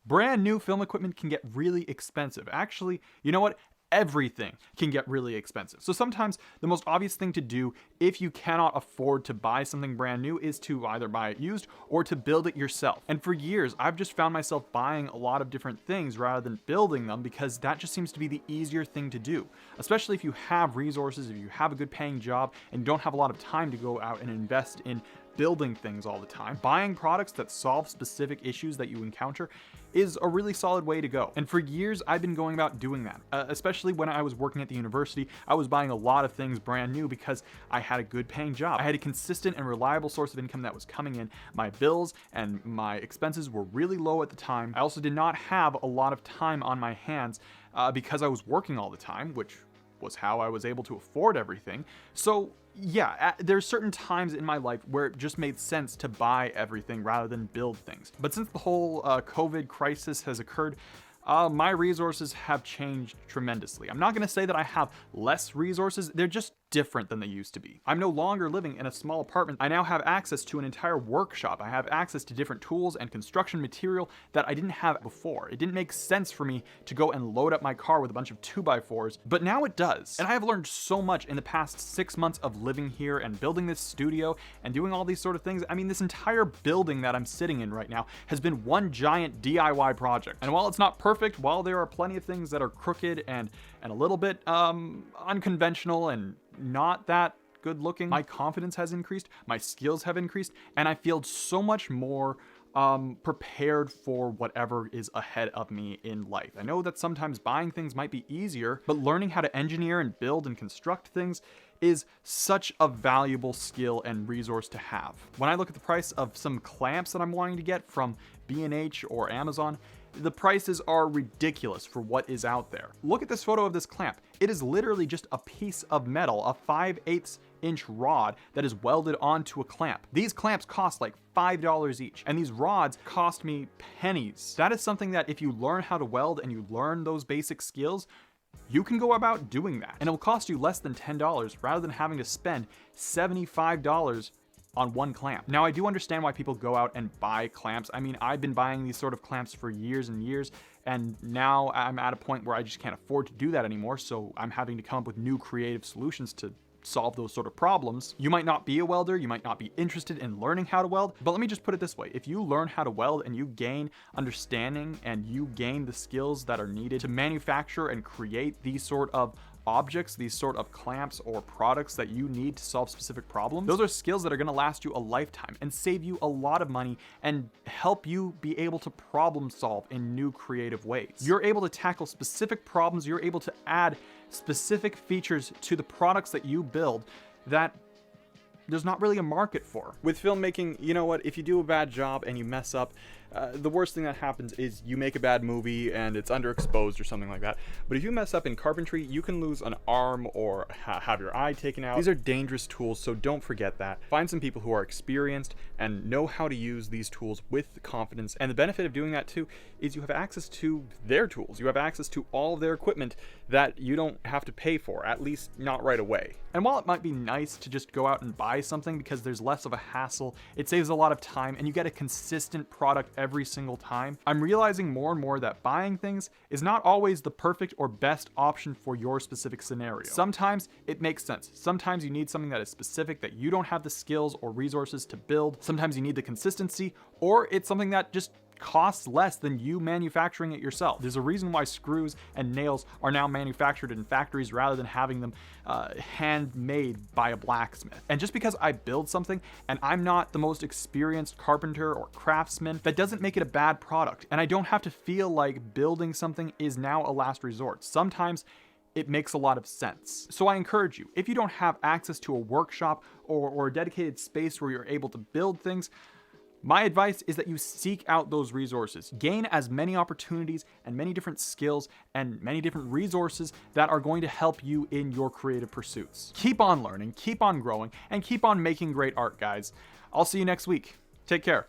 Brand new film equipment can get really expensive. Actually, you know what? Everything can get really expensive. So sometimes the most obvious thing to do if you cannot afford to buy something brand new is to either buy it used or to build it yourself. And for years, I've just found myself buying a lot of different things rather than building them because that just seems to be the easier thing to do. Especially if you have resources, if you have a good paying job and you don't have a lot of time to go out and invest in building things all the time. Buying products that solve specific issues that you encounter is a really solid way to go. And for years, I've been going about doing that. Especially when I was working at the university, I was buying a lot of things brand new because I had a good paying job. I had a consistent and reliable source of income that was coming in. My bills and my expenses were really low at the time. I also did not have a lot of time on my hands because I was working all the time, which was how I was able to afford everything. So yeah, there's certain times in my life where it just made sense to buy everything rather than build things. But since the whole COVID crisis has occurred, my resources have changed tremendously. I'm not going to say that I have less resources, they're just different than they used to be. I'm no longer living in a small apartment. I now have access to an entire workshop. I have access to different tools and construction material that I didn't have before. It didn't make sense for me to go and load up my car with a bunch of 2x4s, but now it does. And I have learned so much in the past 6 months of living here and building this studio and doing all these sort of things. I mean, this entire building that I'm sitting in right now has been one giant DIY project. And while it's not perfect, while there are plenty of things that are crooked and a little bit unconventional and not that good looking, my confidence has increased, my skills have increased, and I feel so much more prepared for whatever is ahead of me in life. I know that sometimes buying things might be easier, but learning how to engineer and build and construct things is such a valuable skill and resource to have. When I look at the price of some clamps that I'm wanting to get from B&H or Amazon, the prices are ridiculous for what is out there. Look at this photo of this clamp. It is literally just a piece of metal, a 5/8 inch rod that is welded onto a clamp. These clamps cost like $5 each, and these rods cost me pennies. That is something that if you learn how to weld and you learn those basic skills, you can go about doing that. And it will cost you less than $10 rather than having to spend $75 on one clamp. Now, I do understand why people go out and buy clamps. I mean, I've been buying these sort of clamps for years and years, and now I'm at a point where I just can't afford to do that anymore, so I'm having to come up with new creative solutions to solve those sort of problems. You might not be a welder, you might not be interested in learning how to weld, but let me just put it this way. If you learn how to weld and you gain understanding and you gain the skills that are needed to manufacture and create these sort of objects, these sort of clamps or products that you need to solve specific problems, those are skills that are going to last you a lifetime and save you a lot of money and help you be able to problem solve in new creative ways. You're able to tackle specific problems, you're able to add specific features to the products that you build that there's not really a market for. With filmmaking, you know what, if you do a bad job and you mess up, the worst thing that happens is you make a bad movie and it's underexposed or something like that. But if you mess up in carpentry, you can lose an arm or have your eye taken out. These are dangerous tools, so don't forget that. Find some people who are experienced and know how to use these tools with confidence. And the benefit of doing that too is you have access to their tools. You have access to all of their equipment that you don't have to pay for, at least not right away. And while it might be nice to just go out and buy something because there's less of a hassle, it saves a lot of time and you get a consistent product every single time, I'm realizing more and more that buying things is not always the perfect or best option for your specific scenario. Sometimes it makes sense. Sometimes you need something that is specific that you don't have the skills or resources to build. Sometimes you need the consistency, or it's something that just costs less than you manufacturing it yourself. There's a reason why screws and nails are now manufactured in factories rather than having them handmade by a blacksmith. And just because I build something and I'm not the most experienced carpenter or craftsman, that doesn't make it a bad product. And I don't have to feel like building something is now a last resort. Sometimes it makes a lot of sense. So I encourage you, if you don't have access to a workshop or a dedicated space where you're able to build things, my advice is that you seek out those resources. Gain as many opportunities and many different skills and many different resources that are going to help you in your creative pursuits. Keep on learning, keep on growing, and keep on making great art, guys. I'll see you next week. Take care.